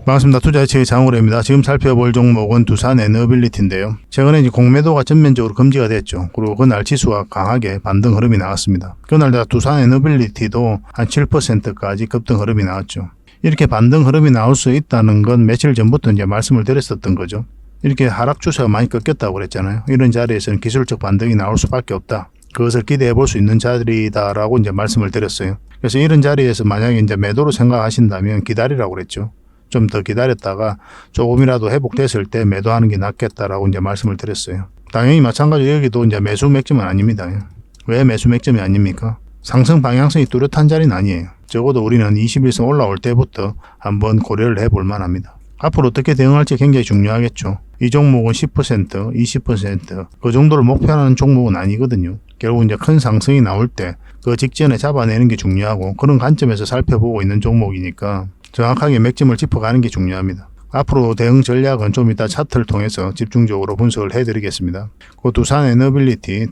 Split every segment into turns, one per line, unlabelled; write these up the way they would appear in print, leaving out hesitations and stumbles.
반갑습니다. 투자의치의 장우래입니다. 지금 살펴볼 종목은 두산에너빌리티인데요. 최근에 이제 공매도가 전면적으로 금지가 됐죠. 그리고 그날 지수가 강하게 반등 흐름이 나왔습니다. 그날 두산에너빌리티도 한 7%까지 급등 흐름이 나왔죠. 이렇게 반등 흐름이 나올 수 있다는 건 며칠 전부터 이제 말씀을 드렸었던 거죠. 이렇게 하락 추세가 많이 꺾였다고 그랬잖아요. 이런 자리에서는 기술적 반등이 나올 수밖에 없다. 그것을 기대해 볼 수 있는 자리다라고 이제 말씀을 드렸어요. 그래서 이런 자리에서 만약에 이제 매도로 생각하신다면 기다리라고 그랬죠. 좀 더 기다렸다가 조금이라도 회복됐을 때 매도하는 게 낫겠다라고 이제 말씀을 드렸어요. 당연히 마찬가지로 여기도 이제 매수 맥점은 아닙니다. 왜 매수 맥점이 아닙니까? 상승 방향성이 뚜렷한 자리는 아니에요. 적어도 우리는 21선 올라올 때부터 한번 고려를 해볼 만합니다. 앞으로 어떻게 대응할지 굉장히 중요하겠죠. 이 종목은 10%, 20%, 그 정도를 목표하는 종목은 아니거든요. 결국 이제 큰 상승이 나올 때 그 직전에 잡아내는 게 중요하고 그런 관점에서 살펴보고 있는 종목이니까 정확하게 맥점을 짚어가는 게 중요합니다. 앞으로 대응 전략은 좀 이따 차트를 통해서 집중적으로 분석을 해드리겠습니다. 그 두산에너빌리티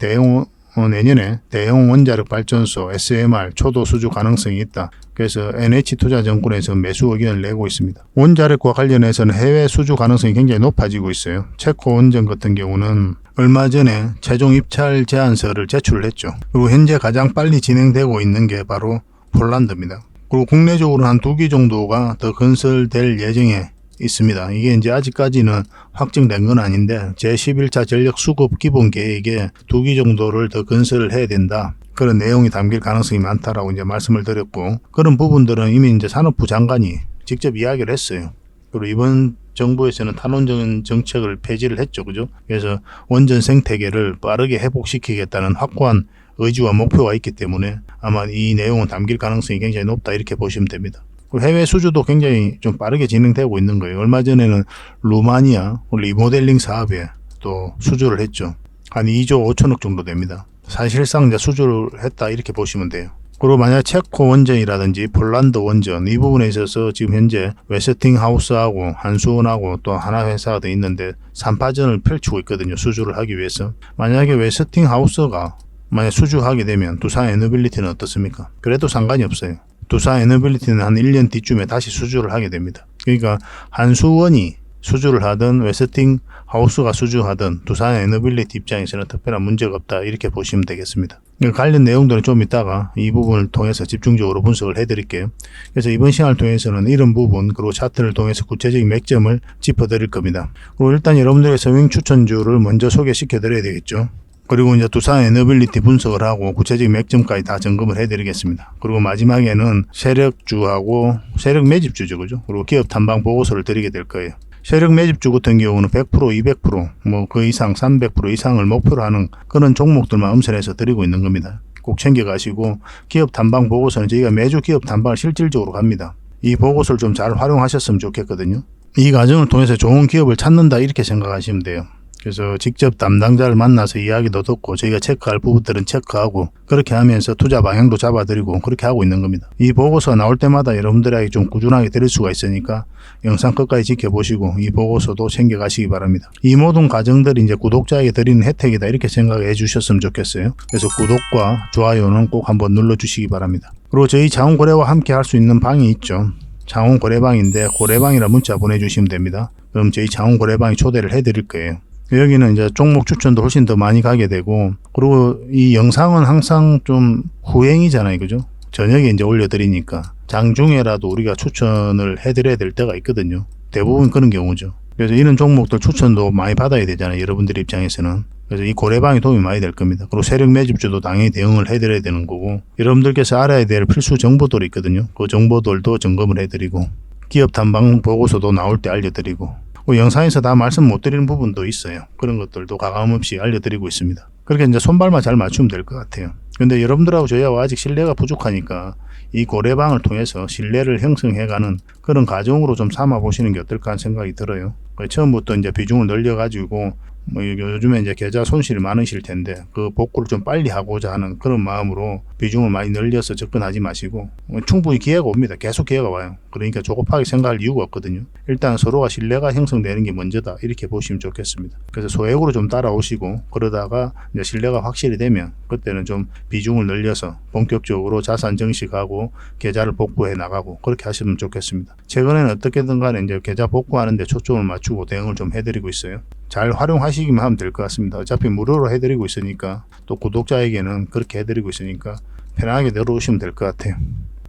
내년에 대형 원자력 발전소 SMR 초도 수주 가능성이 있다. 그래서 NH투자증권에서 매수 의견을 내고 있습니다. 원자력과 관련해서는 해외 수주 가능성이 굉장히 높아지고 있어요. 체코 원전 같은 경우는 얼마 전에 최종 입찰 제안서를 제출을 했죠. 그리고 현재 가장 빨리 진행되고 있는 게 바로 폴란드입니다. 그리고 국내적으로 한 2기 정도가 더 건설될 예정에 있습니다. 이게 이제 아직까지는 확정된 건 아닌데 제11차 전력 수급 기본 계획에 2기 정도를 더 건설을 해야 된다. 그런 내용이 담길 가능성이 많다라고 이제 말씀을 드렸고 그런 부분들은 이미 이제 산업부 장관이 직접 이야기를 했어요. 그리고 이번 정부에서는 탈원전 정책을 폐지를 했죠. 그죠? 그래서 원전 생태계를 빠르게 회복시키겠다는 확고한 의지와 목표가 있기 때문에 아마 이 내용은 담길 가능성이 굉장히 높다 이렇게 보시면 됩니다. 해외 수주도 굉장히 좀 빠르게 진행되고 있는 거예요. 얼마 전에는 루마니아 리모델링 사업에 또 수주를 했죠. 한 2조 5천억 정도 됩니다. 사실상 이제 수주를 했다 이렇게 보시면 돼요. 그리고 만약 체코 원전이라든지 폴란드 원전 이 부분에 있어서 지금 현재 웨스팅하우스하고 한수원하고 또 하나 회사가 돼 있는데 3파전을 펼치고 있거든요. 수주를 하기 위해서. 만약에 웨스팅하우스가 만약 수주하게 되면 두산에너빌리티는 어떻습니까? 그래도 상관이 없어요. 두산에너빌리티는 한 1년 뒤쯤에 다시 수주를 하게 됩니다. 그러니까 한수원이 수주를 하든 웨스팅하우스가 수주하든 두산에너빌리티 입장에서는 특별한 문제가 없다 이렇게 보시면 되겠습니다. 관련 내용들은 좀 이따가 이 부분을 통해서 집중적으로 분석을 해드릴게요. 그래서 이번 시간을 통해서는 이런 부분 그리고 차트를 통해서 구체적인 맥점을 짚어드릴 겁니다. 그리고 일단 여러분들의 서윙 추천주를 먼저 소개시켜 드려야 되겠죠. 그리고 이제 두산에너빌리티 분석을 하고 구체적인 맥점까지 다 점검을 해드리겠습니다. 그리고 마지막에는 세력주하고 세력 매집주죠, 그죠? 그리고 기업 탐방 보고서를 드리게 될 거예요. 세력 매집주 같은 경우는 100%, 200%, 뭐 그 이상 300% 이상을 목표로 하는 그런 종목들만 음선해서 드리고 있는 겁니다. 꼭 챙겨가시고 기업 탐방 보고서는 저희가 매주 기업 탐방을 실질적으로 갑니다. 이 보고서를 좀 잘 활용하셨으면 좋겠거든요. 이 과정을 통해서 좋은 기업을 찾는다 이렇게 생각하시면 돼요. 그래서 직접 담당자를 만나서 이야기도 듣고 저희가 체크할 부분들은 체크하고 그렇게 하면서 투자 방향도 잡아드리고 그렇게 하고 있는 겁니다. 이 보고서 나올 때마다 여러분들에게 좀 꾸준하게 드릴 수가 있으니까 영상 끝까지 지켜보시고 이 보고서도 챙겨가시기 바랍니다. 이 모든 과정들이 이제 구독자에게 드리는 혜택이다 이렇게 생각해 주셨으면 좋겠어요. 그래서 구독과 좋아요는 꼭 한번 눌러주시기 바랍니다. 그리고 저희 자원거래와 함께 할 수 있는 방이 있죠. 자원거래방인데 고래방이라 문자 보내주시면 됩니다. 그럼 저희 자원거래방에 초대를 해드릴 거예요. 여기는 이제 종목 추천도 훨씬 더 많이 가게 되고 그리고 이 영상은 항상 좀 후행이잖아요. 그죠? 저녁에 이제 올려드리니까 장중에라도 우리가 추천을 해드려야 될 때가 있거든요. 대부분 그런 경우죠. 그래서 이런 종목들 추천도 많이 받아야 되잖아요. 여러분들 입장에서는. 그래서 이 고래방이 도움이 많이 될 겁니다. 그리고 세력 매집주도 당연히 대응을 해드려야 되는 거고 여러분들께서 알아야 될 필수 정보들이 있거든요. 그 정보들도 점검을 해드리고 기업 탐방 보고서도 나올 때 알려드리고 영상에서 다 말씀 못 드리는 부분도 있어요. 그런 것들도 가감없이 알려드리고 있습니다. 그렇게 이제 손발만 잘 맞추면 될 것 같아요. 근데 여러분들하고 저희하고 아직 신뢰가 부족하니까 이 고래방을 통해서 신뢰를 형성해가는 그런 과정으로 좀 삼아 보시는 게 어떨까 하는 생각이 들어요. 처음부터 이제 비중을 늘려가지고 뭐 요즘에 이제 계좌 손실이 많으실 텐데 그 복구를 좀 빨리 하고자 하는 그런 마음으로 비중을 많이 늘려서 접근하지 마시고 충분히 기회가 옵니다. 계속 기회가 와요. 그러니까 조급하게 생각할 이유가 없거든요. 일단 서로가 신뢰가 형성되는 게 먼저다 이렇게 보시면 좋겠습니다. 그래서 소액으로 좀 따라오시고 그러다가 이제 신뢰가 확실히 되면 그때는 좀 비중을 늘려서 본격적으로 자산 증식하고 계좌를 복구해 나가고 그렇게 하시면 좋겠습니다. 최근에는 어떻게든 간에 이제 계좌 복구하는 데 초점을 맞추고 대응을 좀 해드리고 있어요. 잘 활용하시기만 하면 될 것 같습니다. 어차피 무료로 해드리고 있으니까 또 구독자에게는 그렇게 해드리고 있으니까 편하게 들어오시면 될 것 같아요.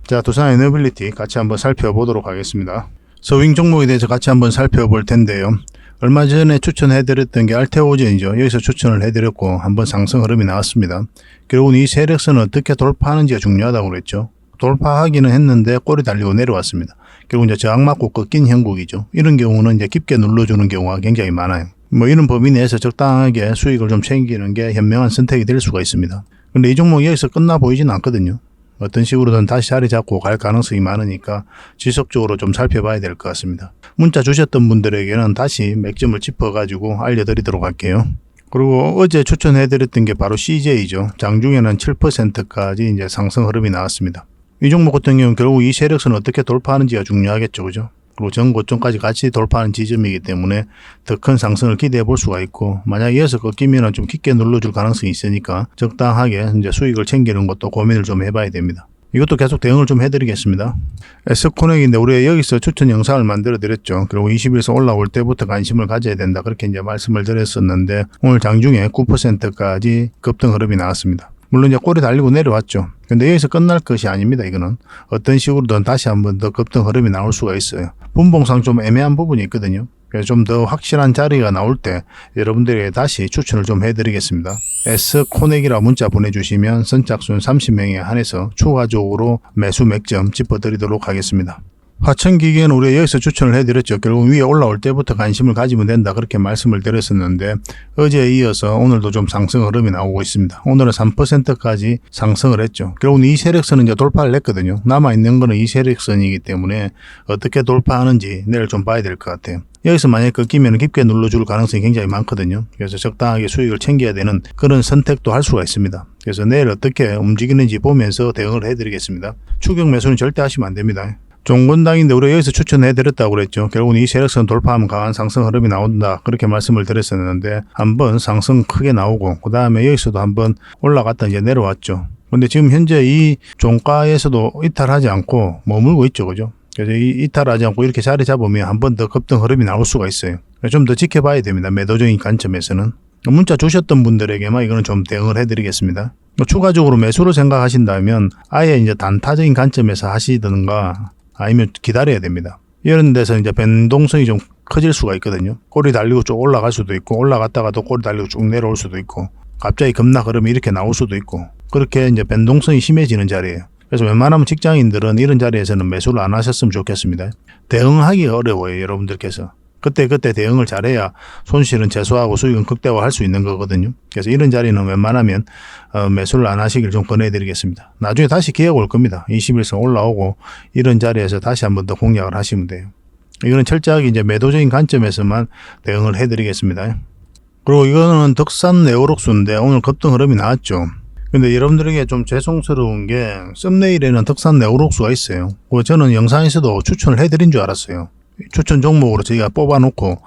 자, 두산 에너빌리티 같이 한번 살펴보도록 하겠습니다. 서윙 종목에 대해서 같이 한번 살펴볼 텐데요. 얼마 전에 추천해드렸던 게 알테오젠이죠. 여기서 추천을 해드렸고 한번 상승 흐름이 나왔습니다. 결국은 이 세력선을 어떻게 돌파하는지가 중요하다고 그랬죠. 돌파하기는 했는데 꼬리 달리고 내려왔습니다. 결국 이제 저항 맞고 꺾인 형국이죠. 이런 경우는 이제 깊게 눌러주는 경우가 굉장히 많아요. 이런 범위 내에서 적당하게 수익을 좀 챙기는 게 현명한 선택이 될 수가 있습니다. 근데 이 종목이 여기서 끝나 보이지는 않거든요. 어떤 식으로든 다시 자리 잡고 갈 가능성이 많으니까 지속적으로 좀 살펴봐야 될 것 같습니다. 문자 주셨던 분들에게는 다시 맥점을 짚어가지고 알려드리도록 할게요. 그리고 어제 추천해드렸던 게 바로 CJ죠. 장중에는 7%까지 이제 상승 흐름이 나왔습니다. 이 종목 같은 경우는 결국 이 세력선을 어떻게 돌파하는지가 중요하겠죠. 그죠? 그리고 전 고점까지 같이 돌파하는 지점이기 때문에 더 큰 상승을 기대해 볼 수가 있고, 만약 이어서 꺾이면 좀 깊게 눌러줄 가능성이 있으니까 적당하게 이제 수익을 챙기는 것도 고민을 좀 해봐야 됩니다. 이것도 계속 대응을 좀 해드리겠습니다. S코넥인데 우리가 여기서 추천 영상을 만들어 드렸죠. 그리고 20일에서 올라올 때부터 관심을 가져야 된다. 그렇게 이제 말씀을 드렸었는데 오늘 장중에 9%까지 급등 흐름이 나왔습니다. 물론 이제 꼬리 달리고 내려왔죠. 근데 여기서 끝날 것이 아닙니다. 이거는 어떤 식으로든 다시 한번 더 급등 흐름이 나올 수가 있어요. 분봉상 좀 애매한 부분이 있거든요. 그래서 좀 더 확실한 자리가 나올 때 여러분들에게 다시 추천을 좀 해드리겠습니다. S코넥이라 문자 보내주시면 선착순 30명에 한해서 추가적으로 매수 맥점 짚어드리도록 하겠습니다. 화천기계는 우리가 여기서 추천을 해드렸죠. 결국 위에 올라올 때부터 관심을 가지면 된다 그렇게 말씀을 드렸었는데 어제에 이어서 오늘도 좀 상승 흐름이 나오고 있습니다. 오늘은 3%까지 상승을 했죠. 결국 이 세력선은 이제 돌파를 했거든요. 남아있는 거는 이 세력선이기 때문에 어떻게 돌파하는지 내일 좀 봐야 될 것 같아요. 여기서 만약에 꺾이면 깊게 눌러줄 가능성이 굉장히 많거든요. 그래서 적당하게 수익을 챙겨야 되는 그런 선택도 할 수가 있습니다. 그래서 내일 어떻게 움직이는지 보면서 대응을 해드리겠습니다. 추격 매수는 절대 하시면 안 됩니다. 종건당인데 우리가 여기서 추천해드렸다고 그랬죠. 결국은 이 세력선 돌파하면 강한 상승 흐름이 나온다 그렇게 말씀을 드렸었는데 한번 상승 크게 나오고 그 다음에 여기서도 한번 올라갔다 이제 내려왔죠. 근데 지금 현재 이 종가에서도 이탈하지 않고 머물고 있죠. 그죠? 그래서 이탈하지 않고 이렇게 자리 잡으면 한 번 더 급등 흐름이 나올 수가 있어요. 좀 더 지켜봐야 됩니다. 매도적인 관점에서는. 문자 주셨던 분들에게만 이거는 좀 대응을 해드리겠습니다. 추가적으로 매수를 생각하신다면 아예 이제 단타적인 관점에서 하시든가 아니면 기다려야 됩니다. 이런 데서 이제 변동성이 좀 커질 수가 있거든요. 꼬리 달리고 쭉 올라갈 수도 있고 올라갔다가도 꼬리 달리고 쭉 내려올 수도 있고 갑자기 급락 흐름이 이렇게 나올 수도 있고 그렇게 이제 변동성이 심해지는 자리예요. 그래서 웬만하면 직장인들은 이런 자리에서는 매수를 안 하셨으면 좋겠습니다. 대응하기가 어려워요. 여러분들께서. 그때 대응을 잘해야 손실은 최소화하고 수익은 극대화할 수 있는 거거든요. 그래서 이런 자리는 웬만하면 매수를 안 하시길 좀 권해드리겠습니다. 나중에 다시 기회가 올 겁니다. 20일선 올라오고 이런 자리에서 다시 한번 더 공략을 하시면 돼요. 이거는 철저하게 이제 매도적인 관점에서만 대응을 해드리겠습니다. 그리고 이거는 덕산 네오록스인데 오늘 급등 흐름이 나왔죠. 근데 여러분들에게 좀 죄송스러운 게 썸네일에는 덕산 네오록스가 있어요. 저는 영상에서도 추천을 해드린 줄 알았어요. 추천 종목으로 저희가 뽑아놓고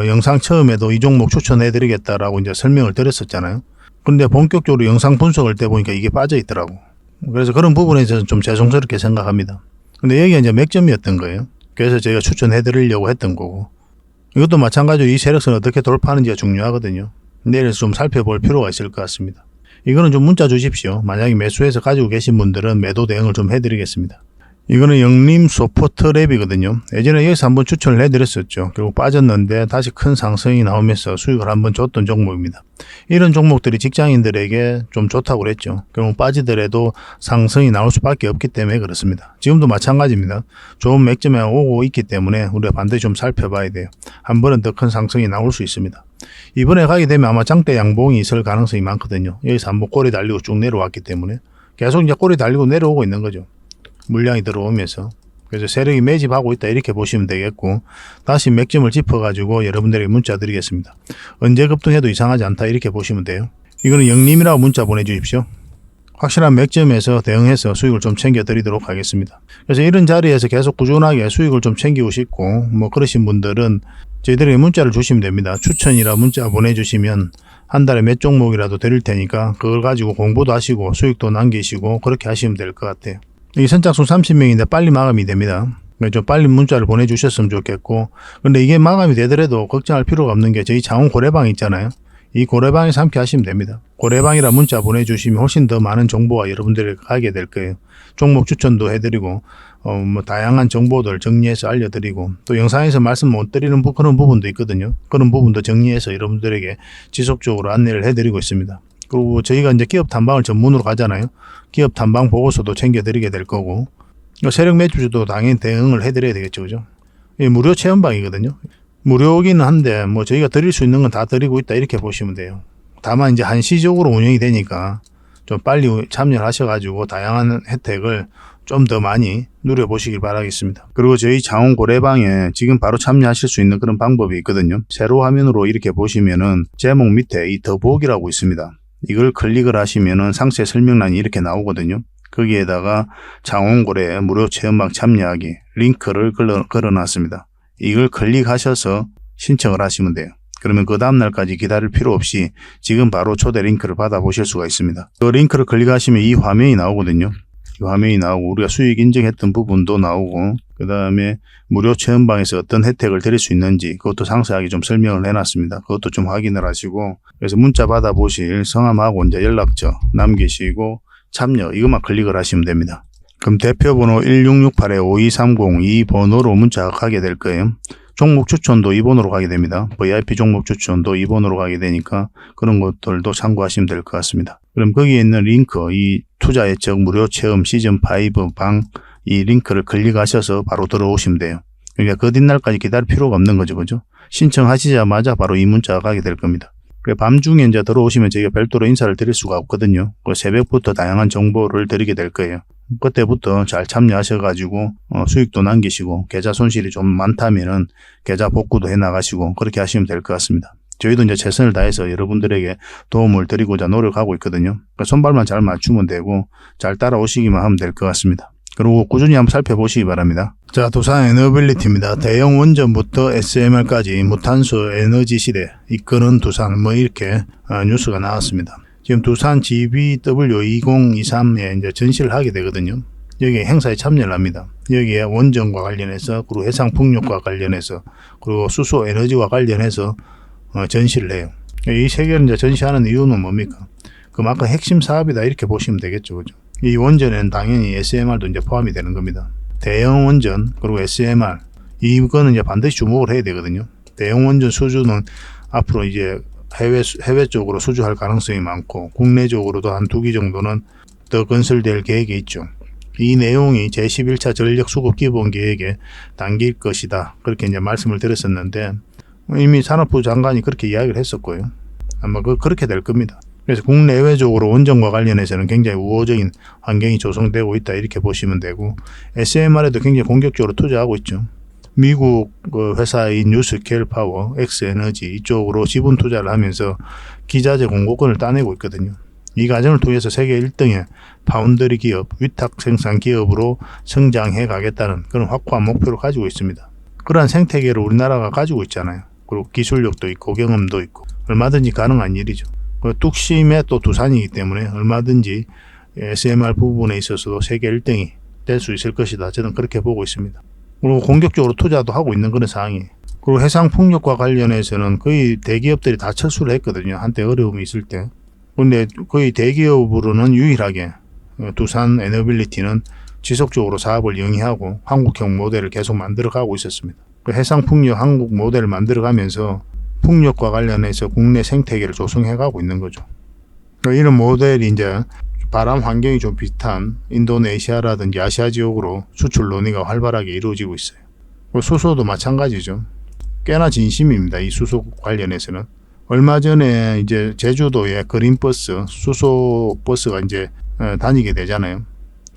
영상 처음에도 이 종목 추천해드리겠다라고 이제 설명을 드렸었잖아요. 그런데 본격적으로 영상 분석을 때 보니까 이게 빠져 있더라고. 그래서 그런 부분에 있어서 좀 죄송스럽게 생각합니다. 근데 여기가 이제 맥점이었던 거예요. 그래서 저희가 추천해드리려고 했던 거고. 이것도 마찬가지로 이 세력선을 어떻게 돌파하는지가 중요하거든요. 내일 좀 살펴볼 필요가 있을 것 같습니다. 이거는 좀 문자 주십시오. 만약에 매수해서 가지고 계신 분들은 매도 대응을 좀 해드리겠습니다. 이거는 영림 소포트 랩이거든요. 예전에 여기서 한번 추천을 해드렸었죠. 결국 빠졌는데 다시 큰 상승이 나오면서 수익을 한번 줬던 종목입니다. 이런 종목들이 직장인들에게 좀 좋다고 그랬죠. 결국 빠지더라도 상승이 나올 수밖에 없기 때문에 그렇습니다. 지금도 마찬가지입니다. 좋은 맥점에 오고 있기 때문에 우리가 반드시 좀 살펴봐야 돼요. 한 번은 더 큰 상승이 나올 수 있습니다. 이번에 가게 되면 아마 장대 양봉이 있을 가능성이 많거든요. 여기서 한번 꼬리 달리고 쭉 내려왔기 때문에 계속 이제 꼬리 달리고 내려오고 있는 거죠. 물량이 들어오면서. 그래서 세력이 매집하고 있다 이렇게 보시면 되겠고 다시 맥점을 짚어가지고 여러분들에게 문자 드리겠습니다. 언제 급등해도 이상하지 않다 이렇게 보시면 돼요. 이거는 영림이라고 문자 보내주십시오. 확실한 맥점에서 대응해서 수익을 좀 챙겨드리도록 하겠습니다. 그래서 이런 자리에서 계속 꾸준하게 수익을 좀 챙기고 싶고 뭐 그러신 분들은 저희들에게 문자를 주시면 됩니다. 추천이라 문자 보내주시면 한 달에 몇 종목이라도 드릴 테니까 그걸 가지고 공부도 하시고 수익도 남기시고 그렇게 하시면 될 것 같아요. 이 선착순 30명인데 빨리 마감이 됩니다. 좀 빨리 문자를 보내주셨으면 좋겠고, 근데 이게 마감이 되더라도 걱정할 필요가 없는 게 저희 장원 고래방 있잖아요. 이 고래방에서 함께 하시면 됩니다. 고래방이라 문자 보내주시면 훨씬 더 많은 정보가 여러분들에게 가게 될 거예요. 종목 추천도 해드리고 뭐 다양한 정보들 정리해서 알려드리고 또 영상에서 말씀 못 드리는 그런 부분도 있거든요. 그런 부분도 정리해서 여러분들에게 지속적으로 안내를 해드리고 있습니다. 그리고 저희가 이제 기업 탐방을 전문으로 가잖아요. 기업 탐방 보고서도 챙겨드리게 될 거고 세력 매수주도 당연히 대응을 해드려야 되겠죠. 그죠? 이 무료 체험방이거든요. 무료기는 한데 뭐 저희가 드릴 수 있는 건 다 드리고 있다 이렇게 보시면 돼요. 다만 이제 한시적으로 운영이 되니까 좀 빨리 참여를 하셔가지고 다양한 혜택을 좀 더 많이 누려보시길 바라겠습니다. 그리고 저희 장원 고래방에 지금 바로 참여하실 수 있는 그런 방법이 있거든요. 세로 화면으로 이렇게 보시면은 제목 밑에 이 더보기라고 있습니다. 이걸 클릭을 하시면은 상세 설명란이 이렇게 나오거든요. 거기에다가 장원 고래 무료 체험방 참여하기 링크를 걸어놨습니다. 이걸 클릭하셔서 신청을 하시면 돼요. 그러면 그 다음날까지 기다릴 필요 없이 지금 바로 초대 링크를 받아보실 수가 있습니다. 그 링크를 클릭하시면 이 화면이 나오거든요. 이 화면이 나오고 우리가 수익 인증했던 부분도 나오고 그 다음에 무료 체험방에서 어떤 혜택을 드릴 수 있는지 그것도 상세하게 좀 설명을 해놨습니다. 그것도 좀 확인을 하시고 그래서 문자 받아보실 성함하고 이제 연락처 남기시고 참여 이것만 클릭을 하시면 됩니다. 그럼 대표번호 1668-5230 이 번호로 문자가 가게 될 거예요. 종목 추천도 이 번호로 가게 됩니다. VIP 종목 추천도 이 번호로 가게 되니까 그런 것들도 참고하시면 될 것 같습니다. 그럼 거기에 있는 링크 이 투자 예측 무료 체험 시즌5 방 이 링크를 클릭하셔서 바로 들어오시면 돼요. 그러니까 그 뒷날까지 기다릴 필요가 없는 거죠. 그죠? 신청하시자마자 바로 이 문자가 가게 될 겁니다. 밤중에 이제 들어오시면 저희가 별도로 인사를 드릴 수가 없거든요. 새벽부터 다양한 정보를 드리게 될 거예요. 그때부터 잘 참여하셔가지고 수익도 남기시고 계좌 손실이 좀 많다면은 계좌 복구도 해 나가시고 그렇게 하시면 될 것 같습니다. 저희도 이제 최선을 다해서 여러분들에게 도움을 드리고자 노력하고 있거든요. 그러니까 손발만 잘 맞추면 되고 잘 따라오시기만 하면 될 것 같습니다. 그리고 꾸준히 한번 살펴보시기 바랍니다. 자, 두산 에너빌리티입니다. 대형 원전부터 SMR까지 무탄소 에너지 시대 이끄는 두산 뭐 이렇게 뉴스가 나왔습니다. 지금 두산 GBW2023에 이제 전시를 하게 되거든요. 여기에 행사에 참여를 합니다. 여기에 원전과 관련해서 그리고 해상풍력과 관련해서 그리고 수소 에너지와 관련해서 전시를 해요. 이 세 개를 이제 전시하는 이유는 뭡니까? 그만큼 핵심 사업이다 이렇게 보시면 되겠죠. 그죠? 이 원전에는 당연히 SMR도 이제 포함이 되는 겁니다. 대형 원전 그리고 SMR 이거는 이제 반드시 주목을 해야 되거든요. 대형 원전 수주는 앞으로 이제 해외 쪽으로 수주할 가능성이 많고 국내적으로도 한 2기 정도는 더 건설될 계획이 있죠. 이 내용이 제11차 전력 수급 기본 계획에 담길 것이다. 그렇게 이제 말씀을 드렸었는데 이미 산업부 장관이 그렇게 이야기를 했었고요. 아마 그렇게 될 겁니다. 그래서 국내외적으로 원전과 관련해서는 굉장히 우호적인 환경이 조성되고 있다 이렇게 보시면 되고 SMR에도 굉장히 공격적으로 투자하고 있죠. 미국 회사인 뉴스케일 파워, 엑스에너지 이쪽으로 지분 투자를 하면서 기자재 공급권을 따내고 있거든요. 이 과정을 통해서 세계 1등의 파운드리 기업, 위탁 생산 기업으로 성장해 가겠다는 그런 확고한 목표를 가지고 있습니다. 그러한 생태계를 우리나라가 가지고 있잖아요. 그리고 기술력도 있고 경험도 있고 얼마든지 가능한 일이죠. 뚝심에 또 두산이기 때문에 얼마든지 SMR 부분에 있어서도 세계 1등이 될 수 있을 것이다. 저는 그렇게 보고 있습니다. 그리고 공격적으로 투자도 하고 있는 그런 상황이에요. 그리고 해상풍력과 관련해서는 거의 대기업들이 다 철수를 했거든요. 한때 어려움이 있을 때. 그런데 거의 대기업으로는 유일하게 두산 에너빌리티는 지속적으로 사업을 영위하고 한국형 모델을 계속 만들어가고 있었습니다. 해상풍력 한국 모델을 만들어가면서 풍력과 관련해서 국내 생태계를 조성해가고 있는 거죠. 이런 모델이 이제 바람 환경이 좀 비슷한 인도네시아라든지 아시아 지역으로 수출 논의가 활발하게 이루어지고 있어요. 수소도 마찬가지죠. 꽤나 진심입니다. 이 수소 관련해서는. 얼마 전에 이제 제주도에 그린버스, 수소 버스가 이제 다니게 되잖아요.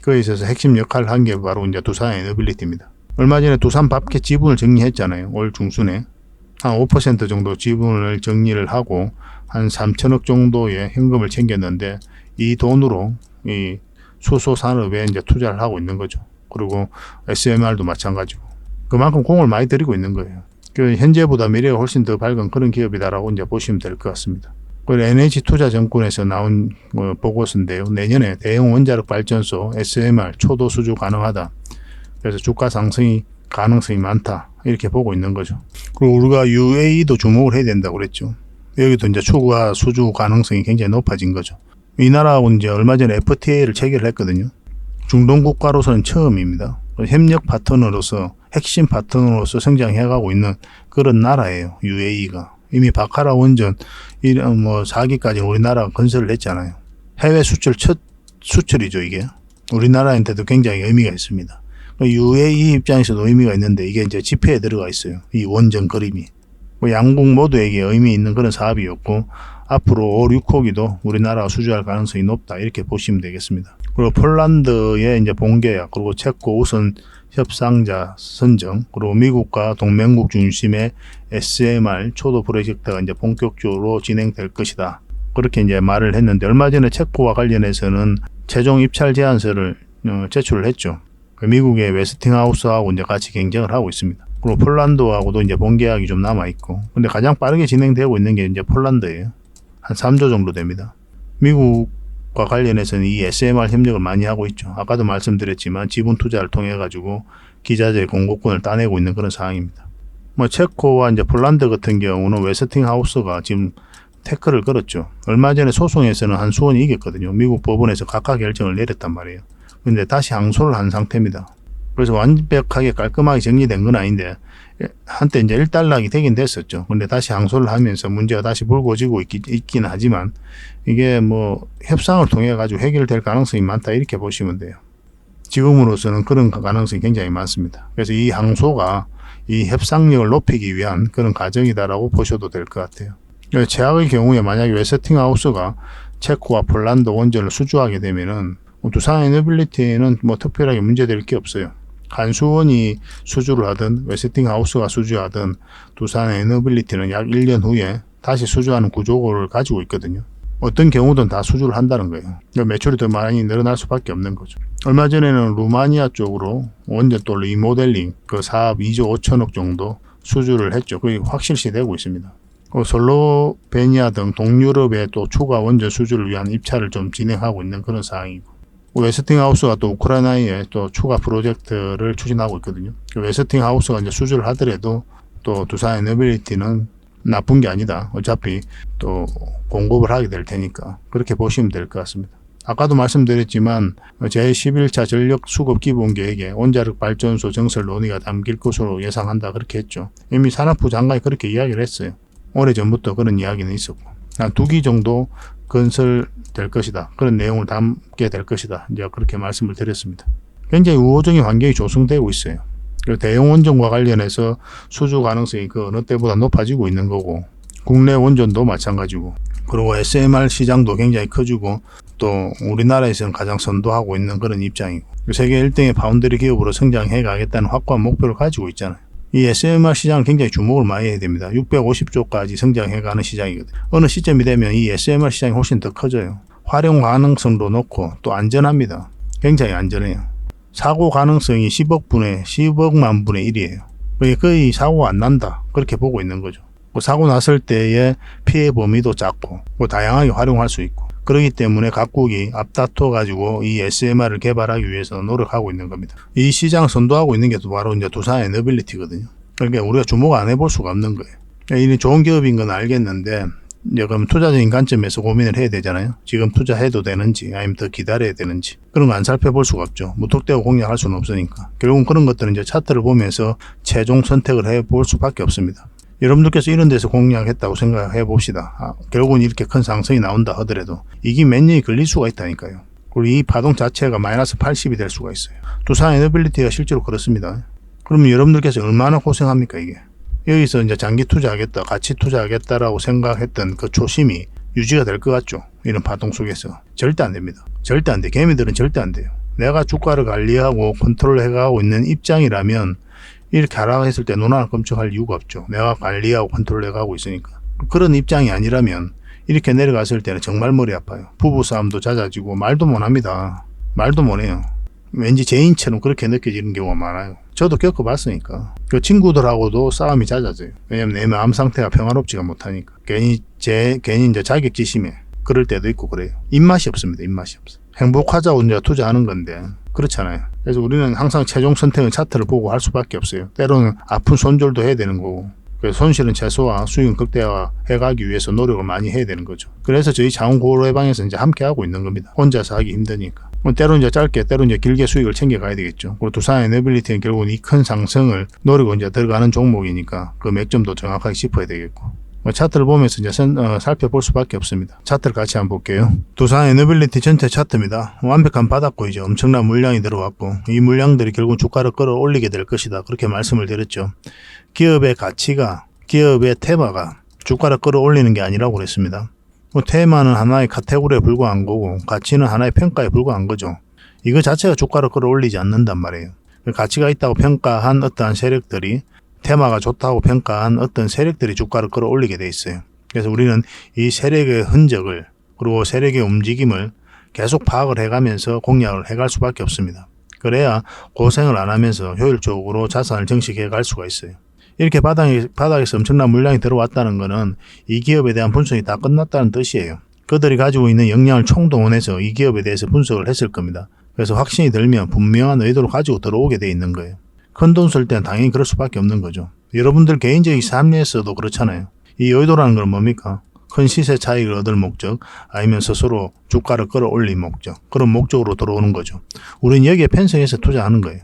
거기에 있어서 핵심 역할을 한 게 바로 이제 두산 에너빌리티입니다. 얼마 전에 두산 밥켓 지분을 정리했잖아요. 올 중순에. 한 5% 정도 지분을 정리를 하고 한 3천억 정도의 현금을 챙겼는데 이 돈으로 이 수소 산업에 이제 투자를 하고 있는 거죠. 그리고 SMR도 마찬가지고 그만큼 공을 많이 들이고 있는 거예요. 그 현재보다 미래가 훨씬 더 밝은 그런 기업이다라고 이제 보시면 될 것 같습니다. 그리고 NH투자증권에서 나온 보고서인데요. 내년에 대형 원자력 발전소 SMR 초도 수주 가능하다. 그래서 주가 상승이 가능성이 많다. 이렇게 보고 있는 거죠. 그리고 우리가 UAE도 주목을 해야 된다고 그랬죠. 여기도 이제 추가 수주 가능성이 굉장히 높아진 거죠. 이 나라하고 이제 얼마 전에 FTA를 체결했거든요. 중동 국가로서는 처음입니다. 협력 파트너로서 핵심 파트너로서 성장해가고 있는 그런 나라예요. UAE가. 이미 바카라 원전 4기까지 우리나라가 건설을 했잖아요. 해외 수출 첫 수출이죠, 이게. 우리나라한테도 굉장히 의미가 있습니다. UAE 입장에서도 의미가 있는데 이게 이제 지표에 들어가 있어요. 이 원전 그림이. 양국 모두에게 의미 있는 그런 사업이었고 앞으로 5, 6호기도 우리나라가 수주할 가능성이 높다. 이렇게 보시면 되겠습니다. 그리고 폴란드의 이제 본계약, 그리고 체코 우선 협상자 선정, 그리고 미국과 동맹국 중심의 SMR 초도 프로젝트가 이제 본격적으로 진행될 것이다. 그렇게 이제 말을 했는데 얼마 전에 체코와 관련해서는 최종 입찰 제안서를 제출을 했죠. 미국의 웨스팅하우스하고 이제 같이 경쟁을 하고 있습니다. 그리고 폴란드하고도 이제 본계약이 좀 남아있고, 근데 가장 빠르게 진행되고 있는 게 이제 폴란드예요. 한 3조 정도 됩니다. 미국과 관련해서는 이 SMR 협력을 많이 하고 있죠. 아까도 말씀드렸지만 지분 투자를 통해 가지고 기자재 공급권을 따내고 있는 그런 상황입니다. 체코와 이제 폴란드 같은 경우는 웨스팅하우스가 지금 태클을 걸었죠. 얼마 전에 소송에서는 한수원이 이겼거든요. 미국 법원에서 각하 결정을 내렸단 말이에요. 근데 다시 항소를 한 상태입니다. 그래서 완벽하게 깔끔하게 정리된 건 아닌데 한때 이제 일단락이 되긴 됐었죠. 근데 다시 항소를 하면서 문제가 다시 불거지고 있긴 하지만 이게 협상을 통해 가지고 해결될 가능성이 많다 이렇게 보시면 돼요. 지금으로서는 그런 가능성이 굉장히 많습니다. 그래서 이 항소가 이 협상력을 높이기 위한 그런 과정이다라고 보셔도 될 것 같아요. 최악의 경우에 만약에 웨스팅하우스가 체코와 폴란드 원전을 수주하게 되면은 두산 에너빌리티는 특별하게 문제될 게 없어요. 한수원이 수주를 하든 웨스팅하우스가 수주하든 두산 에너빌리티는 약 1년 후에 다시 수주하는 구조를 가지고 있거든요. 어떤 경우든 다 수주를 한다는 거예요. 매출이 더 많이 늘어날 수밖에 없는 거죠. 얼마 전에는 루마니아 쪽으로 원전 또 리모델링 그 사업 2조 5천억 정도 수주를 했죠. 그게 확실시 되고 있습니다. 슬로베니아 등 동유럽의 또 추가 원전 수주를 위한 입찰을 좀 진행하고 있는 그런 상황이고, 웨스팅하우스가 또 우크라이나에 또 추가 프로젝트를 추진하고 있거든요. 웨스팅하우스가 이제 수주를 하더라도 또 두산 에너빌리티는 나쁜 게 아니다. 어차피 또 공급을 하게 될 테니까 그렇게 보시면 될 것 같습니다. 아까도 말씀드렸지만 제11차 전력 수급 기본 계획에 원자력 발전소 증설 논의가 담길 것으로 예상한다 그렇게 했죠. 이미 산업부 장관이 그렇게 이야기를 했어요. 오래전부터 그런 이야기는 있었고 한 2기 정도 건설될 것이다. 그런 내용을 담게 될 것이다. 이제 그렇게 말씀을 드렸습니다. 굉장히 우호적인 환경이 조성되고 있어요. 대형 원전과 관련해서 수주 가능성이 그 어느 때보다 높아지고 있는 거고, 국내 원전도 마찬가지고, 그리고 SMR 시장도 굉장히 커지고 또 우리나라에서는 가장 선도하고 있는 그런 입장이고, 세계 1등의 파운드리 기업으로 성장해 가겠다는 확고한 목표를 가지고 있잖아요. 이 SMR 시장은 굉장히 주목을 많이 해야 됩니다. 650조까지 성장해가는 시장이거든요. 어느 시점이 되면 이 SMR 시장이 훨씬 더 커져요. 활용 가능성도 높고 또 안전합니다. 굉장히 안전해요. 사고 가능성이 10억만 분의 1이에요. 거의 사고가 안 난다. 그렇게 보고 있는 거죠. 사고 났을 때의 피해 범위도 작고 다양하게 활용할 수 있고, 그렇기 때문에 각국이 앞다퉈 가지고 이 SMR을 개발하기 위해서 노력하고 있는 겁니다. 이 시장 선도하고 있는 게 바로 이제 두산 에너빌리티거든요. 그러니까 우리가 주목 안 해볼 수가 없는 거예요. 이 좋은 기업인 건 알겠는데 이제 그럼 투자적인 관점에서 고민을 해야 되잖아요. 지금 투자해도 되는지 아니면 더 기다려야 되는지 그런 거 안 살펴볼 수가 없죠. 무턱대고 공략할 수는 없으니까. 결국은 그런 것들은 이제 차트를 보면서 최종 선택을 해볼 수밖에 없습니다. 여러분들께서 이런 데서 공략했다고 생각해 봅시다. 결국은 이렇게 큰 상승이 나온다 하더라도 이게 몇 년이 걸릴 수가 있다니까요. 그리고 이 파동 자체가 마이너스 80이 될 수가 있어요. 두산 에너빌리티가 실제로 그렇습니다. 그러면 여러분들께서 얼마나 고생합니까 이게. 여기서 이제 장기 투자하겠다, 가치 투자하겠다라고 생각했던 그 초심이 유지가 될 것 같죠. 이런 파동 속에서. 절대 안 됩니다. 절대 안 돼. 개미들은 절대 안 돼요. 내가 주가를 관리하고 컨트롤해가고 있는 입장이라면 이렇게 하라고 했을 때 눈 하나 끔찍할 이유가 없죠. 내가 관리하고 컨트롤해가고 있으니까. 그런 입장이 아니라면 이렇게 내려갔을 때는 정말 머리 아파요. 부부싸움도 잦아지고 말도 못합니다. 말도 못해요. 왠지 죄인처럼 그렇게 느껴지는 경우가 많아요. 저도 겪어봤으니까. 그 친구들하고도 싸움이 잦아져요. 왜냐면 내 마음 상태가 평화롭지가 못하니까. 괜히 이제 자격지심에 그럴 때도 있고 그래요. 입맛이 없습니다. 입맛이 없어. 행복하자고 이제 투자하는 건데 그렇잖아요. 그래서 우리는 항상 최종 선택은 차트를 보고 할 수밖에 없어요. 때로는 아픈 손절도 해야 되는 거고, 그래서 손실은 최소화, 수익은 극대화 해가기 위해서 노력을 많이 해야 되는 거죠. 그래서 저희 자원고래방에서 이제 함께 하고 있는 겁니다. 혼자서 하기 힘드니까. 때로는 이제 짧게, 때로는 이제 길게 수익을 챙겨가야 되겠죠. 그리고 두산 에너빌리티는 결국은 이 큰 상승을 노리고 이제 들어가는 종목이니까 그 맥점도 정확하게 짚어야 되겠고. 차트를 보면서 이제 살펴볼 수밖에 없습니다. 차트를 같이 한번 볼게요. 두산 에너빌리티 전체 차트입니다. 완벽한 바닥고 이제 엄청난 물량이 들어왔고, 이 물량들이 결국 주가를 끌어올리게 될 것이다. 그렇게 말씀을 드렸죠. 기업의 가치가, 기업의 테마가 주가를 끌어올리는 게 아니라고 그랬습니다. 테마는 하나의 카테고리에 불과한 거고, 가치는 하나의 평가에 불과한 거죠. 이거 자체가 주가를 끌어올리지 않는단 말이에요. 가치가 있다고 평가한 어떠한 세력들이, 테마가 좋다고 평가한 어떤 세력들이 주가를 끌어올리게 돼 있어요. 그래서 우리는 이 세력의 흔적을, 그리고 세력의 움직임을 계속 파악을 해가면서 공략을 해갈 수밖에 없습니다. 그래야 고생을 안 하면서 효율적으로 자산을 정식해 갈 수가 있어요. 이렇게 바닥에서 엄청난 물량이 들어왔다는 것은 이 기업에 대한 분석이 다 끝났다는 뜻이에요. 그들이 가지고 있는 역량을 총동원해서 이 기업에 대해서 분석을 했을 겁니다. 그래서 확신이 들면 분명한 의도를 가지고 들어오게 돼 있는 거예요. 큰 돈 쓸 때는 당연히 그럴 수밖에 없는 거죠. 여러분들 개인적인 삶에서도 그렇잖아요. 이 의도라는 건 뭡니까? 큰 시세 차익을 얻을 목적, 아니면 스스로 주가를 끌어올릴 목적, 그런 목적으로 들어오는 거죠. 우리는 여기에 편성해서 투자하는 거예요.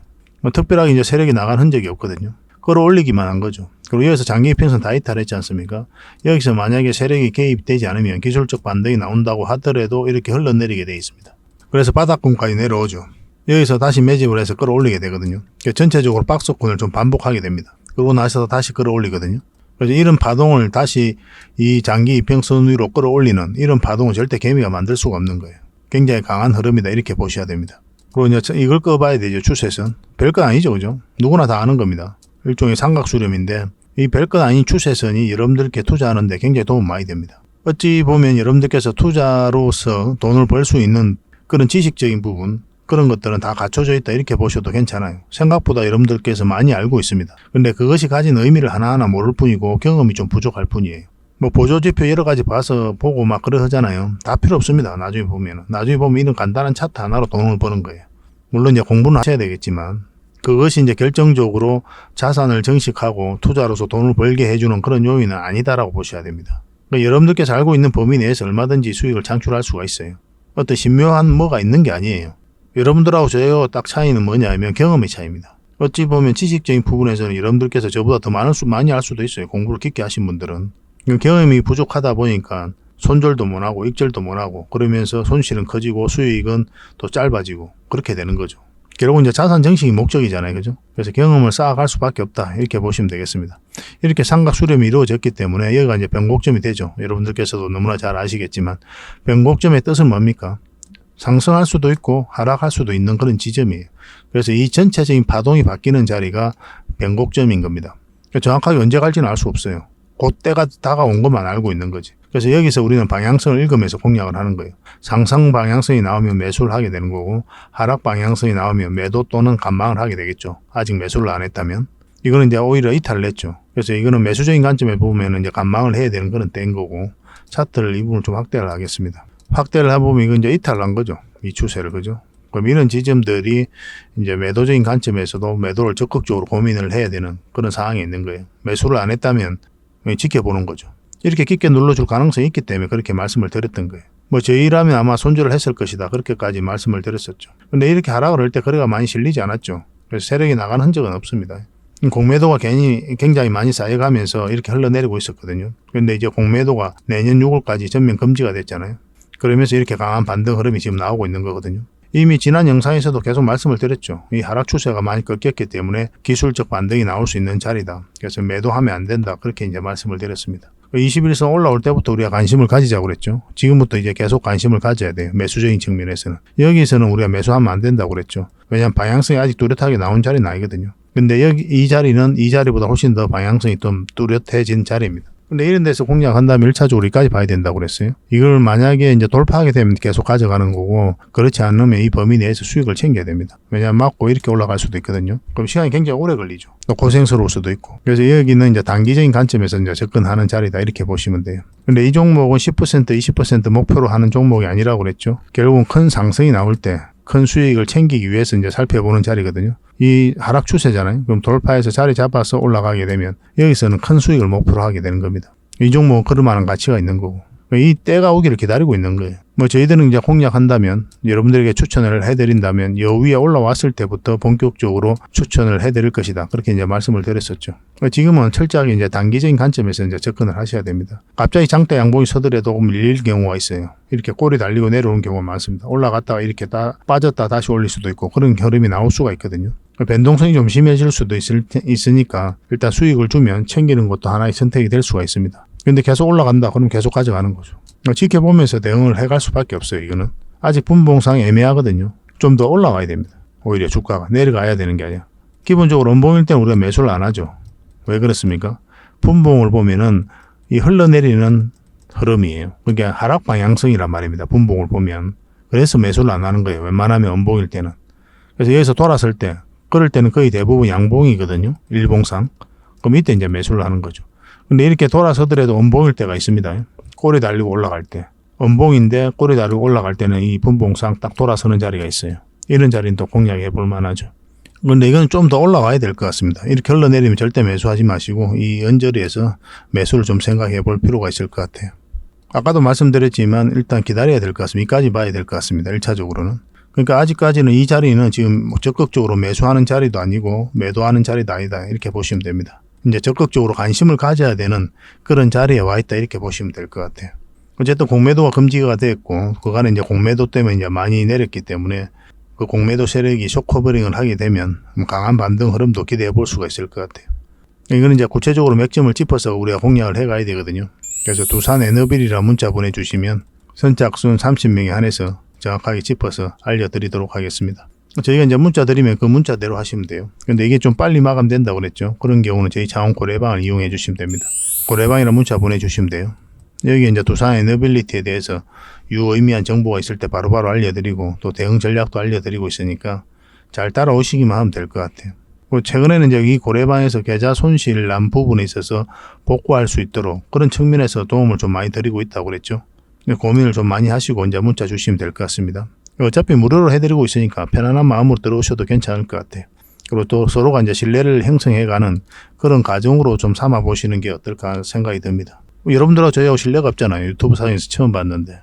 특별하게 이제 세력이 나간 흔적이 없거든요. 끌어올리기만 한 거죠. 그리고 여기서 장기 편성 다 이탈했지 않습니까? 여기서 만약에 세력이 개입되지 않으면 기술적 반등이 나온다고 하더라도 이렇게 흘러내리게 돼 있습니다. 그래서 바닥권까지 내려오죠. 여기서 다시 매집을 해서 끌어올리게 되거든요. 전체적으로 박스권을 좀 반복하게 됩니다. 그러고 나서 다시 끌어올리거든요. 그래서 이런 파동을 다시 이 장기 이평선 위로 끌어올리는 이런 파동은 절대 개미가 만들 수가 없는 거예요. 굉장히 강한 흐름이다 이렇게 보셔야 됩니다. 그리고 이제 이걸 꺼봐야 되죠. 추세선. 별것 아니죠. 그죠? 누구나 다 아는 겁니다. 일종의 삼각수렴인데 이 별것 아닌 추세선이 여러분들께 투자하는데 굉장히 도움 많이 됩니다. 어찌 보면 여러분들께서 투자로서 돈을 벌 수 있는 그런 지식적인 부분, 그런 것들은 다 갖춰져 있다 이렇게 보셔도 괜찮아요. 생각보다 여러분들께서 많이 알고 있습니다. 근데 그것이 가진 의미를 하나하나 모를 뿐이고 경험이 좀 부족할 뿐이에요. 보조지표 여러 가지 보고 막 그러잖아요. 다 필요 없습니다. 나중에 보면 이런 간단한 차트 하나로 돈을 버는 거예요. 물론 이제 공부는 하셔야 되겠지만 그것이 이제 결정적으로 자산을 정식하고 투자로서 돈을 벌게 해주는 그런 요인은 아니다라고 보셔야 됩니다. 그러니까 여러분들께서 알고 있는 범위 내에서 얼마든지 수익을 창출할 수가 있어요. 어떤 신묘한 뭐가 있는 게 아니에요. 여러분들하고 저하고 딱 차이는 뭐냐 하면 경험의 차이입니다. 어찌 보면 지식적인 부분에서는 여러분들께서 저보다 더 많이 알 수도 있어요. 공부를 깊게 하신 분들은. 경험이 부족하다 보니까 손절도 못하고 익절도 못하고 그러면서 손실은 커지고 수익은 또 짧아지고 그렇게 되는 거죠. 결국은 이제 자산 정식이 목적이잖아요. 그죠? 그래서 경험을 쌓아갈 수밖에 없다. 이렇게 보시면 되겠습니다. 이렇게 삼각 수렴이 이루어졌기 때문에 여기가 이제 변곡점이 되죠. 여러분들께서도 너무나 잘 아시겠지만 변곡점의 뜻은 뭡니까? 상승할 수도 있고 하락할 수도 있는 그런 지점이에요. 그래서 이 전체적인 파동이 바뀌는 자리가 변곡점인 겁니다. 정확하게 언제 갈지는 알 수 없어요. 그 때가 다가온 것만 알고 있는 거지. 그래서 여기서 우리는 방향성을 읽으면서 공략을 하는 거예요. 상승 방향성이 나오면 매수를 하게 되는 거고 하락 방향성이 나오면 매도 또는 감망을 하게 되겠죠. 아직 매수를 안 했다면. 이거는 이제 오히려 이탈을 했죠. 그래서 이거는 매수적인 관점에 보면 이제 감망을 해야 되는 그런 때인 거고 차트를 이 부분을 좀 확대를 하겠습니다. 확대를 해보면 이건 이제 이탈을 한 거죠. 이 추세를. 그죠? 그럼 이런 지점들이 이제 매도적인 관점에서도 매도를 적극적으로 고민을 해야 되는 그런 상황이 있는 거예요. 매수를 안 했다면 지켜보는 거죠. 이렇게 깊게 눌러줄 가능성이 있기 때문에 그렇게 말씀을 드렸던 거예요. 저희라면 아마 손절을 했을 것이다. 그렇게까지 말씀을 드렸었죠. 근데 이렇게 하락을 할 때 거래가 많이 실리지 않았죠. 그래서 세력이 나가는 흔적은 없습니다. 공매도가 굉장히 많이 쌓여가면서 이렇게 흘러내리고 있었거든요. 근데 이제 공매도가 내년 6월까지 전면 금지가 됐잖아요. 그러면서 이렇게 강한 반등 흐름이 지금 나오고 있는 거거든요. 이미 지난 영상에서도 계속 말씀을 드렸죠. 이 하락 추세가 많이 꺾였기 때문에 기술적 반등이 나올 수 있는 자리다. 그래서 매도하면 안 된다. 그렇게 이제 말씀을 드렸습니다. 21선 올라올 때부터 우리가 관심을 가지자고 그랬죠. 지금부터 이제 계속 관심을 가져야 돼요. 매수적인 측면에서는. 여기서는 우리가 매수하면 안 된다고 그랬죠. 왜냐하면 방향성이 아직 뚜렷하게 나온 자리는 아니거든요. 근데 이 자리는 이 자리보다 훨씬 더 방향성이 좀 뚜렷해진 자리입니다. 근데 이런 데서 공략한다면 1차적으로 여기까지 봐야 된다고 그랬어요. 이걸 만약에 이제 돌파하게 되면 계속 가져가는 거고, 그렇지 않으면 이 범위 내에서 수익을 챙겨야 됩니다. 왜냐하면 맞고 이렇게 올라갈 수도 있거든요. 그럼 시간이 굉장히 오래 걸리죠. 또 고생스러울 수도 있고. 그래서 여기는 이제 단기적인 관점에서 이제 접근하는 자리다 이렇게 보시면 돼요. 근데 이 종목은 10% 20% 목표로 하는 종목이 아니라고 그랬죠. 결국은 큰 상승이 나올 때 큰 수익을 챙기기 위해서 이제 살펴보는 자리거든요. 이 하락 추세잖아요. 그럼 돌파해서 자리 잡아서 올라가게 되면 여기서는 큰 수익을 목표로 하게 되는 겁니다. 이 종목은 그럴 만한 가치가 있는 거고, 이 때가 오기를 기다리고 있는 거예요. 뭐 저희들은 이제 공략한다면, 여러분들에게 추천을 해드린다면 여 위에 올라왔을 때부터 본격적으로 추천을 해드릴 것이다. 그렇게 이제 말씀을 드렸었죠. 지금은 철저하게 이제 단기적인 관점에서 이제 접근을 하셔야 됩니다. 갑자기 장대 양봉이 서더라도 밀릴 경우가 있어요. 이렇게 꼬리 달리고 내려오는 경우가 많습니다. 올라갔다가 이렇게 빠졌다 다시 올릴 수도 있고 그런 흐름이 나올 수가 있거든요. 변동성이 좀 심해질 수도 있으니까 일단 수익을 주면 챙기는 것도 하나의 선택이 될 수가 있습니다. 근데 계속 올라간다 그러면 계속 가져가는 거죠. 지켜보면서 대응을 해갈 수밖에 없어요. 이거는 아직 분봉상 애매하거든요. 좀 더 올라가야 됩니다. 오히려 주가가 내려가야 되는 게 아니라, 기본적으로 원봉일 때는 우리가 매수를 안 하죠. 왜 그렇습니까? 분봉을 보면은 이 흘러내리는 흐름이에요. 그러니까 하락 방향성이란 말입니다. 분봉을 보면. 그래서 매수를 안 하는 거예요. 웬만하면 원봉일 때는. 그래서 여기서 돌았을 때, 그럴 때는 거의 대부분 양봉이거든요. 일봉상. 그럼 이때 이제 매수를 하는 거죠. 근데 이렇게 돌아서더라도 원봉일 때가 있습니다. 꼬리 달리고 올라갈 때. 원봉인데 꼬리 달리고 올라갈 때는 이 분봉상 딱 돌아서는 자리가 있어요. 이런 자리는 또 공략해 볼 만하죠. 근데 이건 좀 더 올라가야 될 것 같습니다. 이렇게 흘러내리면 절대 매수하지 마시고 이 언저리에서 매수를 좀 생각해 볼 필요가 있을 것 같아요. 아까도 말씀드렸지만 일단 기다려야 될 것 같습니다. 이까지 봐야 될 것 같습니다. 1차적으로는. 그러니까 아직까지는 이 자리는 지금 적극적으로 매수하는 자리도 아니고 매도하는 자리도 아니다. 이렇게 보시면 됩니다. 이제 적극적으로 관심을 가져야 되는 그런 자리에 와 있다. 이렇게 보시면 될 것 같아요. 어쨌든 공매도가 금지가 됐고, 그간에 이제 공매도 때문에 이제 많이 내렸기 때문에 그 공매도 세력이 숏커버링을 하게 되면 강한 반등 흐름도 기대해 볼 수가 있을 것 같아요. 이거는 이제 구체적으로 맥점을 짚어서 우리가 공략을 해 가야 되거든요. 그래서 두산 에너빌이라는 문자 보내주시면 선착순 30명에 한해서 정확하게 짚어서 알려드리도록 하겠습니다. 저희가 이제 문자 드리면 그 문자대로 하시면 돼요. 근데 이게 좀 빨리 마감된다고 그랬죠. 그런 경우는 저희 자원 고래방을 이용해 주시면 됩니다. 고래방이라는 문자 보내주시면 돼요. 여기 이제 두산 에너빌리티에 대해서 유의미한 정보가 있을 때 바로바로 알려드리고 또 대응 전략도 알려드리고 있으니까 잘 따라오시기만 하면 될 것 같아요. 최근에는 이제 이 고래방에서 계좌 손실 난 부분에 있어서 복구할 수 있도록 그런 측면에서 도움을 좀 많이 드리고 있다고 그랬죠. 고민을 좀 많이 하시고 이제 문자 주시면 될 것 같습니다. 어차피 무료로 해드리고 있으니까 편안한 마음으로 들어오셔도 괜찮을 것 같아요. 그리고 또 서로가 이제 신뢰를 형성해가는 그런 과정으로 좀 삼아 보시는 게 어떨까 생각이 듭니다. 여러분들하고 저희하고 신뢰가 없잖아요. 유튜브 상에서 처음 봤는데.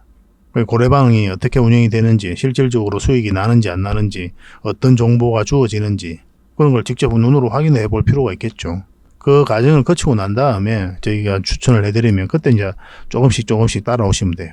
고래방이 어떻게 운영이 되는지, 실질적으로 수익이 나는지 안 나는지, 어떤 정보가 주어지는지 그런 걸 직접 눈으로 확인해 볼 필요가 있겠죠. 그 과정을 거치고 난 다음에 저희가 추천을 해드리면 그때 이제 조금씩 따라오시면 돼요.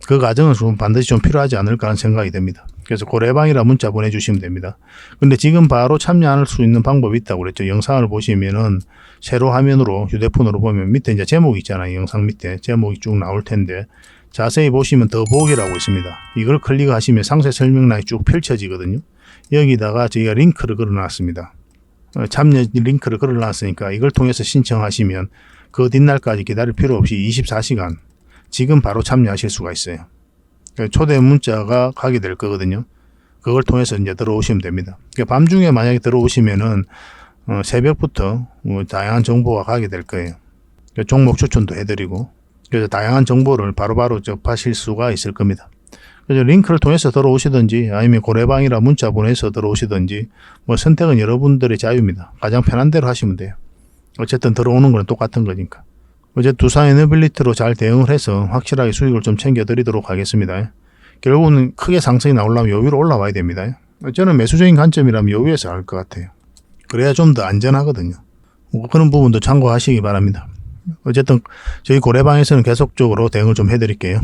그 과정은 좀 반드시 좀 필요하지 않을까 하는 생각이 듭니다. 그래서 고래방이라 문자 보내주시면 됩니다. 근데 지금 바로 참여할 수 있는 방법이 있다고 그랬죠. 영상을 보시면은 세로 화면으로 휴대폰으로 보면 밑에 이제 제목이 있잖아요. 영상 밑에 제목이 쭉 나올 텐데 자세히 보시면 더보기라고 있습니다. 이걸 클릭하시면 상세 설명란이 쭉 펼쳐지거든요. 여기다가 저희가 링크를 걸어놨습니다. 참여 링크를 걸어놨으니까 이걸 통해서 신청하시면 그 뒷날까지 기다릴 필요 없이 24시간 지금 바로 참여하실 수가 있어요. 초대 문자가 가게 될 거거든요. 그걸 통해서 이제 들어오시면 됩니다. 밤중에 만약에 들어오시면은 새벽부터 다양한 정보가 가게 될 거예요. 종목 추천도 해드리고 그래서 다양한 정보를 바로바로 접하실 수가 있을 겁니다. 그래서 링크를 통해서 들어오시든지 아니면 고래방이라 문자 보내서 들어오시든지 뭐 선택은 여러분들의 자유입니다. 가장 편한 대로 하시면 돼요. 어쨌든 들어오는 건 똑같은 거니까. 어제 두산 에너빌리티로 잘 대응을 해서 확실하게 수익을 좀 챙겨드리도록 하겠습니다. 결국은 크게 상승이 나오려면 요 위로 올라와야 됩니다. 저는 매수적인 관점이라면 요 위에서 할 것 같아요. 그래야 좀 더 안전하거든요. 그런 부분도 참고하시기 바랍니다. 어쨌든 저희 고래방에서는 계속적으로 대응을 좀 해드릴게요.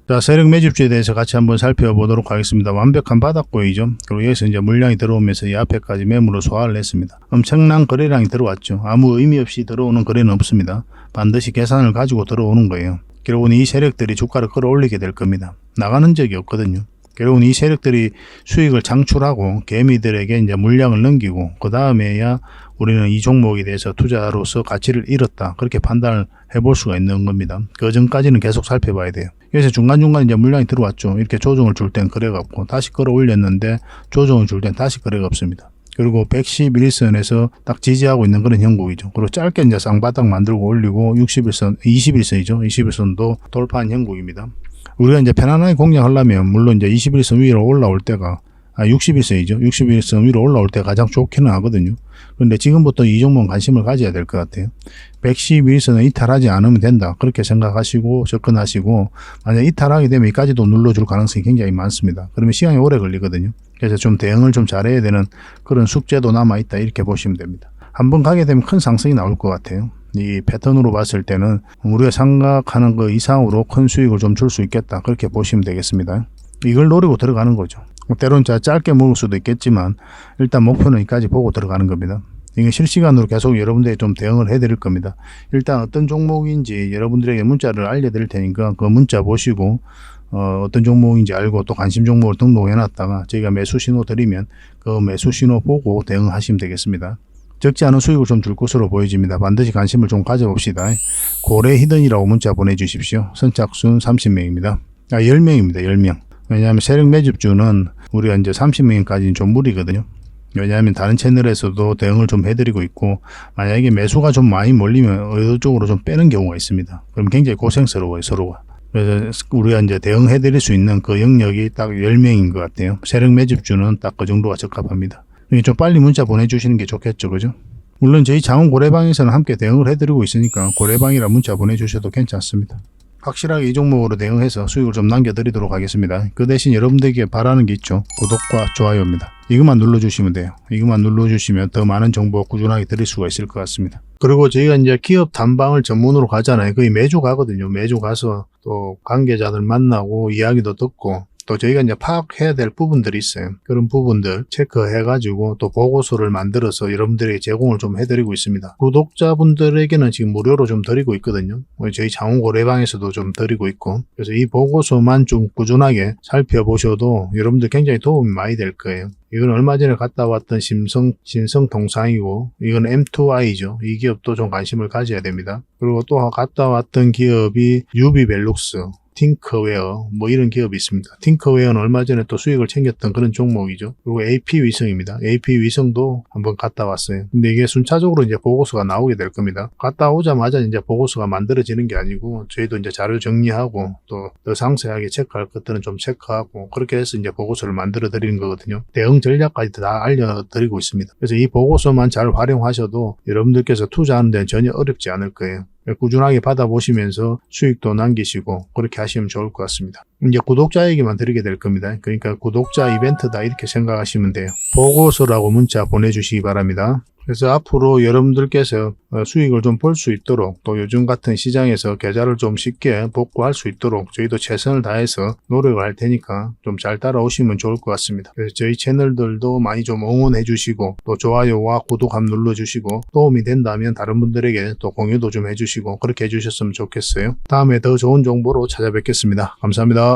자, 세력 매집주에 대해서 같이 한번 살펴보도록 하겠습니다. 완벽한 바닥고이죠. 그리고 여기서 이제 물량이 들어오면서 이 앞에까지 매물을 소화를 했습니다. 엄청난 거래량이 들어왔죠. 아무 의미 없이 들어오는 거래는 없습니다. 반드시 계산을 가지고 들어오는 거예요. 결국은 이 세력들이 주가를 끌어올리게 될 겁니다. 나가는 적이 없거든요. 결국은 이 세력들이 수익을 창출하고 개미들에게 이제 물량을 넘기고 그 다음에야 우리는 이 종목에 대해서 투자로서 가치를 잃었다 그렇게 판단을 해볼 수가 있는 겁니다. 그 전까지는 계속 살펴봐야 돼요. 그래서 중간중간 이제 물량이 들어왔죠. 이렇게 조정을 줄 땐 거래가 없고 다시 끌어올렸는데 조정을 줄 땐 다시 거래가 없습니다. 그리고 111선에서 딱 지지하고 있는 그런 형국이죠. 그리고 짧게 이제 쌍바닥 만들고 올리고 61선, 21선이죠. 21선도 돌파한 형국입니다. 우리가 이제 편안하게 공략하려면 물론 이제 21선 위로 올라올 때가 61선이죠. 61선 위로 올라올 때 가장 좋기는 하거든요. 그런데 지금부터 이 종목은 관심을 가져야 될 것 같아요. 111선을 이탈하지 않으면 된다. 그렇게 생각하시고 접근하시고 만약 이탈하게 되면 여기까지도 눌러줄 가능성이 굉장히 많습니다. 그러면 시간이 오래 걸리거든요. 그래서 좀 대응을 좀 잘해야 되는 그런 숙제도 남아있다 이렇게 보시면 됩니다. 한번 가게 되면 큰 상승이 나올 것 같아요. 이 패턴으로 봤을 때는 우리가 생각하는 것 이상으로 큰 수익을 좀 줄 수 있겠다 그렇게 보시면 되겠습니다. 이걸 노리고 들어가는 거죠. 때로는 짧게 먹을 수도 있겠지만 일단 목표는 여기까지 보고 들어가는 겁니다. 이게 실시간으로 계속 여러분들에게 좀 대응을 해드릴 겁니다. 일단 어떤 종목인지 여러분들에게 문자를 알려드릴 테니까 그 문자 보시고 어떤 종목인지 알고 또 관심 종목을 등록해놨다가 저희가 매수 신호 드리면 그 매수 신호 보고 대응하시면 되겠습니다. 적지 않은 수익을 좀 줄 것으로 보여집니다. 반드시 관심을 좀 가져봅시다. 고래 히든이라고 문자 보내주십시오. 선착순 30명입니다. 10명입니다. 10명. 왜냐하면 세력 매집주는 우리가 이제 30명까지는 좀 무리거든요. 왜냐하면 다른 채널에서도 대응을 좀 해드리고 있고 만약에 매수가 좀 많이 몰리면 의도적으로 좀 빼는 경우가 있습니다. 그럼 굉장히 고생스러워요, 서로가. 그래서 우리가 이제 대응해드릴 수 있는 그 영역이 딱 10명인 것 같아요. 세력 매집주는 딱 그 정도가 적합합니다. 좀 빨리 문자 보내주시는 게 좋겠죠, 그죠? 물론 저희 장원 고래방에서는 함께 대응을 해드리고 있으니까 고래방이라 문자 보내주셔도 괜찮습니다. 확실하게 이 종목으로 대응해서 수익을 좀 남겨드리도록 하겠습니다. 그 대신 여러분들에게 바라는 게 있죠. 구독과 좋아요입니다. 이것만 눌러주시면 돼요. 이것만 눌러주시면 더 많은 정보 꾸준하게 드릴 수가 있을 것 같습니다. 그리고 저희가 이제 기업 탐방을 전문으로 가잖아요. 거의 매주 가거든요. 매주 가서 또 관계자들 만나고 이야기도 듣고 또 저희가 이제 파악해야 될 부분들이 있어요. 그런 부분들 체크해가지고 또 보고서를 만들어서 여러분들에게 제공을 좀 해드리고 있습니다. 구독자분들에게는 지금 무료로 좀 드리고 있거든요. 저희 장원고래방에서도 좀 드리고 있고 그래서 이 보고서만 좀 꾸준하게 살펴보셔도 여러분들 굉장히 도움이 많이 될 거예요. 이건 얼마 전에 갔다 왔던 신성통상이고 이건 M2I죠. 이 기업도 좀 관심을 가져야 됩니다. 그리고 또 갔다 왔던 기업이 유비벨룩스, 팅커웨어 뭐 이런 기업이 있습니다. 팅커웨어는 얼마 전에 또 수익을 챙겼던 그런 종목이죠. 그리고 AP위성입니다. AP위성도 한번 갔다 왔어요. 근데 이게 순차적으로 이제 보고서가 나오게 될 겁니다. 갔다 오자마자 이제 보고서가 만들어지는 게 아니고 저희도 이제 자료 정리하고 또 더 상세하게 체크할 것들은 좀 체크하고 그렇게 해서 이제 보고서를 만들어 드리는 거거든요. 대응 전략까지 다 알려드리고 있습니다. 그래서 이 보고서만 잘 활용하셔도 여러분들께서 투자하는 데는 전혀 어렵지 않을 거예요. 꾸준하게 받아보시면서 수익도 남기시고 그렇게 하시면 좋을 것 같습니다. 이제 구독자에게만 드리게 될 겁니다. 그러니까 구독자 이벤트다 이렇게 생각하시면 돼요. 보고서라고 문자 보내주시기 바랍니다. 그래서 앞으로 여러분들께서 수익을 좀 볼 수 있도록 또 요즘 같은 시장에서 계좌를 좀 쉽게 복구할 수 있도록 저희도 최선을 다해서 노력을 할 테니까 좀 잘 따라오시면 좋을 것 같습니다. 그래서 저희 채널들도 많이 좀 응원해 주시고 또 좋아요와 구독 한번 눌러 주시고 도움이 된다면 다른 분들에게 또 공유도 좀 해주시고 그렇게 해주셨으면 좋겠어요. 다음에 더 좋은 정보로 찾아뵙겠습니다. 감사합니다.